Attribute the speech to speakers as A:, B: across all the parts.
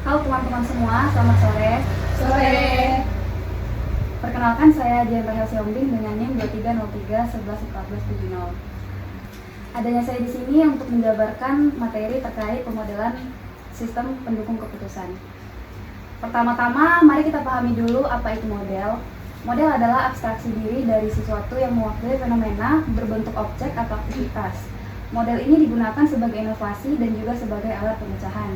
A: Halo teman-teman semua, selamat sore.
B: Sore.
A: Perkenalkan, saya Dian Rahel Siombing dengan NIM 2303111470. Adanya saya di sini untuk menjabarkan materi terkait pemodelan sistem pendukung keputusan. Pertama-tama, mari kita pahami dulu apa itu model. Model adalah abstraksi diri dari sesuatu yang mewakili fenomena berbentuk objek atau aktivitas. Model ini digunakan sebagai inovasi dan juga sebagai alat pemecahan.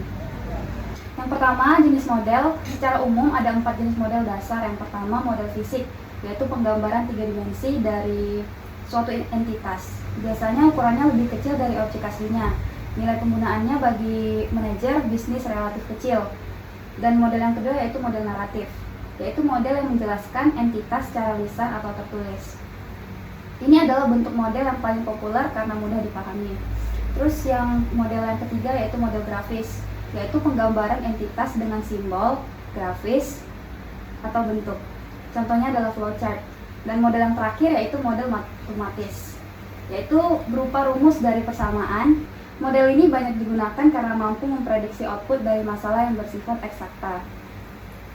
A: Yang pertama, jenis model. Secara umum ada 4 jenis model dasar. Yang pertama, model fisik, yaitu penggambaran 3 dimensi dari suatu entitas. Biasanya ukurannya lebih kecil dari objek aslinya. Nilai penggunaannya bagi manajer bisnis relatif kecil. Dan model yang kedua yaitu model naratif, yaitu model yang menjelaskan entitas secara lisan atau tertulis. Ini adalah bentuk model yang paling populer karena mudah dipahami. Terus yang model yang ketiga yaitu model grafis, yaitu penggambaran entitas dengan simbol, grafis, atau bentuk. Contohnya adalah flowchart. Dan model yang terakhir yaitu model matematis, yaitu berupa rumus dari persamaan. Model ini banyak digunakan karena mampu memprediksi output dari masalah yang bersifat eksakta.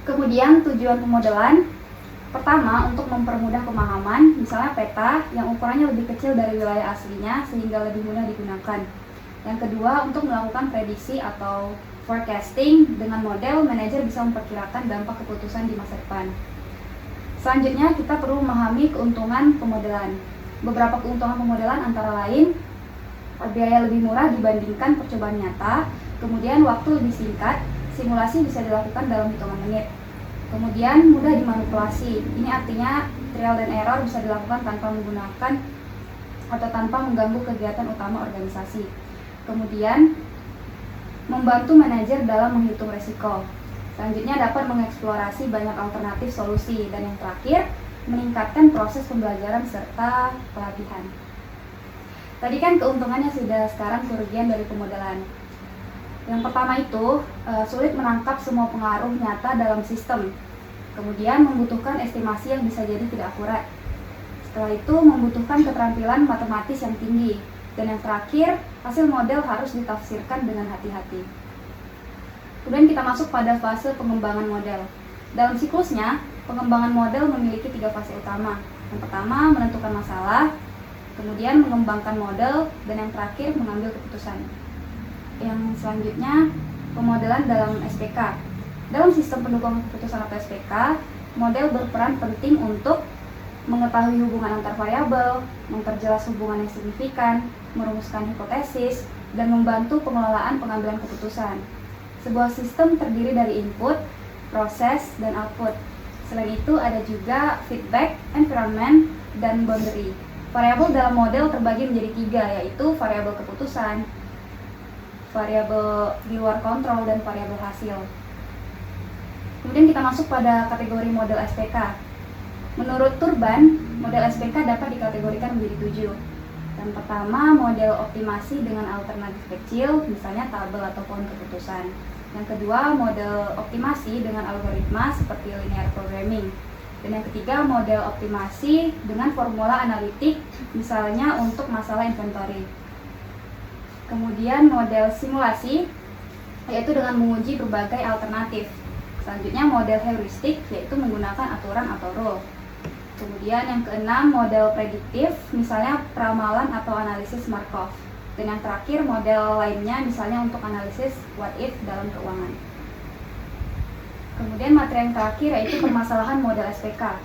A: Kemudian tujuan pemodelan, pertama untuk mempermudah pemahaman, misalnya peta yang ukurannya lebih kecil dari wilayah aslinya sehingga lebih mudah digunakan. Yang kedua, untuk melakukan prediksi atau forecasting. Dengan model, manajer bisa memperkirakan dampak keputusan di masa depan. Selanjutnya, kita perlu memahami keuntungan pemodelan. Beberapa keuntungan pemodelan antara lain, biaya lebih murah dibandingkan percobaan nyata, kemudian waktu lebih singkat, simulasi bisa dilakukan dalam hitungan menit. Kemudian mudah dimanipulasi. Ini artinya trial dan error bisa dilakukan tanpa menggunakan atau tanpa mengganggu kegiatan utama organisasi. Kemudian, membantu manajer dalam menghitung risiko. Selanjutnya dapat mengeksplorasi banyak alternatif solusi. Dan yang terakhir, meningkatkan proses pembelajaran serta pelatihan. Tadi kan keuntungannya sudah, sekarang kerugian dari pemodelan. Yang pertama itu, sulit menangkap semua pengaruh nyata dalam sistem. Kemudian membutuhkan estimasi yang bisa jadi tidak akurat. Setelah itu membutuhkan keterampilan matematis yang tinggi. Dan yang terakhir, hasil model harus ditafsirkan dengan hati-hati. Kemudian kita masuk pada fase pengembangan model. Dalam siklusnya, pengembangan model memiliki 3 fase utama. Yang pertama, menentukan masalah, kemudian mengembangkan model, dan yang terakhir, mengambil keputusan. Yang selanjutnya, pemodelan dalam SPK. Dalam sistem pendukung keputusan atau SPK, model berperan penting untuk mengetahui hubungan antar variabel, memperjelas hubungan yang signifikan, merumuskan hipotesis, dan membantu pengelolaan pengambilan keputusan. Sebuah sistem terdiri dari input, proses, dan output. Selain itu ada juga feedback, environment, dan boundary. Variabel dalam model terbagi menjadi 3, yaitu variabel keputusan, variabel di luar kontrol, dan variabel hasil. Kemudian kita masuk pada kategori model SPK. Menurut Turban, model SPK dapat dikategorikan menjadi 7. Yang pertama, model optimasi dengan alternatif kecil, misalnya tabel atau pohon keputusan. Yang kedua, model optimasi dengan algoritma seperti linear programming. Dan yang ketiga, model optimasi dengan formula analitik, misalnya untuk masalah inventory. Kemudian model simulasi, yaitu dengan menguji berbagai alternatif. Selanjutnya model heuristik, yaitu menggunakan aturan atau rule. Kemudian yang keenam, model prediktif, misalnya peramalan atau analisis Markov. Dan yang terakhir, model lainnya misalnya untuk analisis what if dalam keuangan. Kemudian materi yang terakhir yaitu permasalahan model SPK.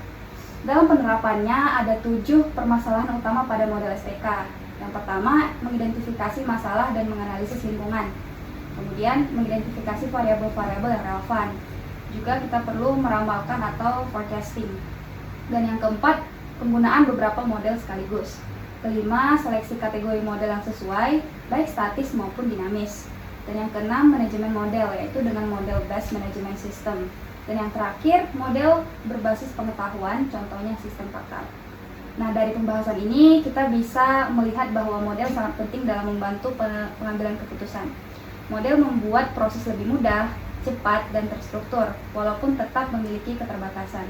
A: Dalam penerapannya ada 7 permasalahan utama pada model SPK. Yang pertama, mengidentifikasi masalah dan menganalisis lingkungan. Kemudian, mengidentifikasi variabel-variabel yang relevan. Juga kita perlu meramalkan atau forecasting. Dan yang keempat, penggunaan beberapa model sekaligus. Kelima, seleksi kategori model yang sesuai, baik statis maupun dinamis. Dan yang keenam, manajemen model, yaitu dengan model based management system. Dan yang terakhir, model berbasis pengetahuan, contohnya sistem pakar. Nah, dari pembahasan ini kita bisa melihat bahwa model sangat penting dalam membantu pengambilan keputusan. Model membuat proses lebih mudah, cepat, dan terstruktur, walaupun tetap memiliki keterbatasan.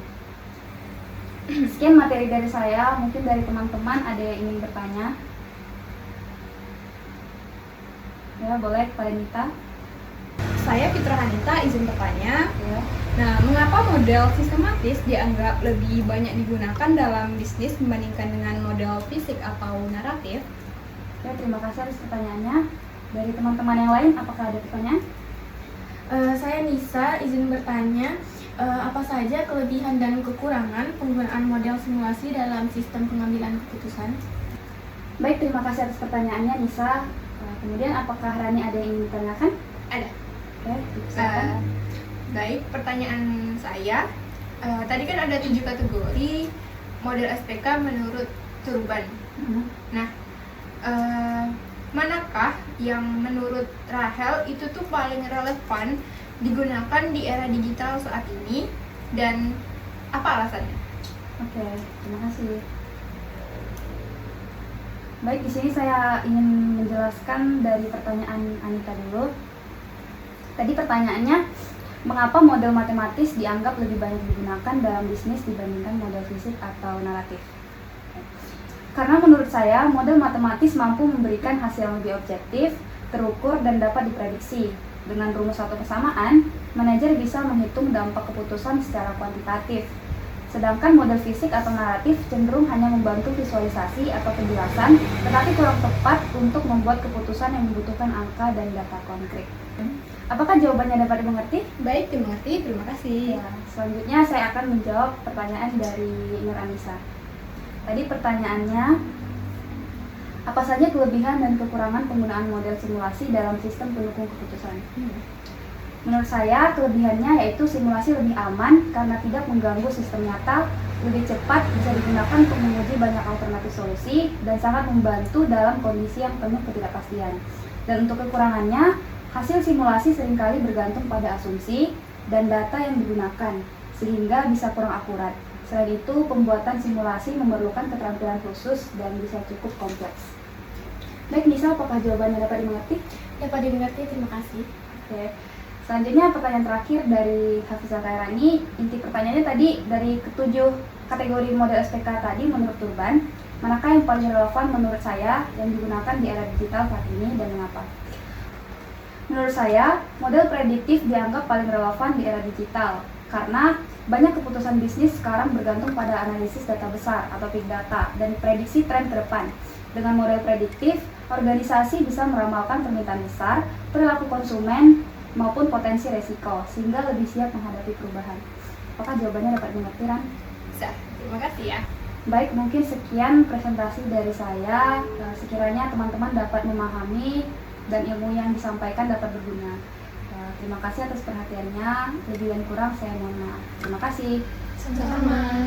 A: Sekian materi dari saya, mungkin dari teman-teman ada yang ingin bertanya. Ya, boleh kepada Nita.
B: Saya Fitra Hanita, izin bertanya.
A: Ya.
B: Nah, mengapa model sistematis dianggap lebih banyak digunakan dalam bisnis dibandingkan dengan model fisik atau naratif?
A: Oke, terima kasih atas pertanyaannya. Dari teman-teman yang lain, apakah ada pertanyaan?
C: Saya Nisa, izin bertanya, apa saja kelebihan dan kekurangan penggunaan model simulasi dalam sistem pengambilan keputusan?
A: Baik, terima kasih atas pertanyaannya Nisa. Kemudian apakah Rani ada yang ingin ditanyakan?
B: Ada.
A: Oke, silakan.
B: Baik, pertanyaan saya. Tadi kan ada 7 kategori model SPK menurut Turban. Nah, manakah yang menurut Rahel itu tuh paling relevan digunakan di era digital saat ini dan apa alasannya?
A: Oke, terima kasih. Baik, di sini saya ingin menjelaskan dari pertanyaan Anita dulu. Tadi pertanyaannya, mengapa model matematis dianggap lebih banyak digunakan dalam bisnis dibandingkan model fisik atau naratif? Karena menurut saya, model matematis mampu memberikan hasil yang lebih objektif, terukur, dan dapat diprediksi. Dengan rumus satu persamaan, manajer bisa menghitung dampak keputusan secara kuantitatif. Sedangkan model fisik atau naratif cenderung hanya membantu visualisasi atau penjelasan, tetapi kurang tepat untuk membuat keputusan yang membutuhkan angka dan data konkret. Apakah jawabannya dapat dimengerti?
B: Baik, dimengerti. Terima kasih.
A: Ya, selanjutnya saya akan menjawab pertanyaan dari Nur Anissa. Tadi pertanyaannya, apa saja kelebihan dan kekurangan penggunaan model simulasi dalam sistem pendukung keputusan? Menurut saya, kelebihannya yaitu simulasi lebih aman karena tidak mengganggu sistem nyata, lebih cepat, bisa digunakan untuk menguji banyak alternatif solusi, dan sangat membantu dalam kondisi yang penuh ketidakpastian. Dan untuk kekurangannya, hasil simulasi seringkali bergantung pada asumsi dan data yang digunakan, sehingga bisa kurang akurat. Selain itu, pembuatan simulasi memerlukan keterampilan khusus dan bisa cukup kompleks. Baik, Nisa, apakah jawabannya dapat dimengerti?
C: Dapat dimengerti, terima kasih.
A: Oke. Selanjutnya pertanyaan terakhir dari Hafizah Khairani. Inti pertanyaannya tadi, dari ketujuh kategori model SPK tadi menurut Turban, manakah yang paling relevan menurut saya yang digunakan di era digital saat ini dan mengapa? Menurut saya, model prediktif dianggap paling relevan di era digital karena banyak keputusan bisnis sekarang bergantung pada analisis data besar atau big data dan prediksi tren ke depan. Dengan model prediktif, organisasi bisa meramalkan permintaan besar, perilaku konsumen, maupun potensi resiko, sehingga lebih siap menghadapi perubahan. Apakah jawabannya dapat dimengerti, Ran?
B: Bisa. Terima kasih ya.
A: Baik, mungkin sekian presentasi dari saya. Sekiranya teman-teman dapat memahami dan ilmu yang disampaikan dapat berguna. Terima kasih atas perhatiannya. Lebih dan kurang saya mohon maaf. Terima kasih.
C: Sama-sama.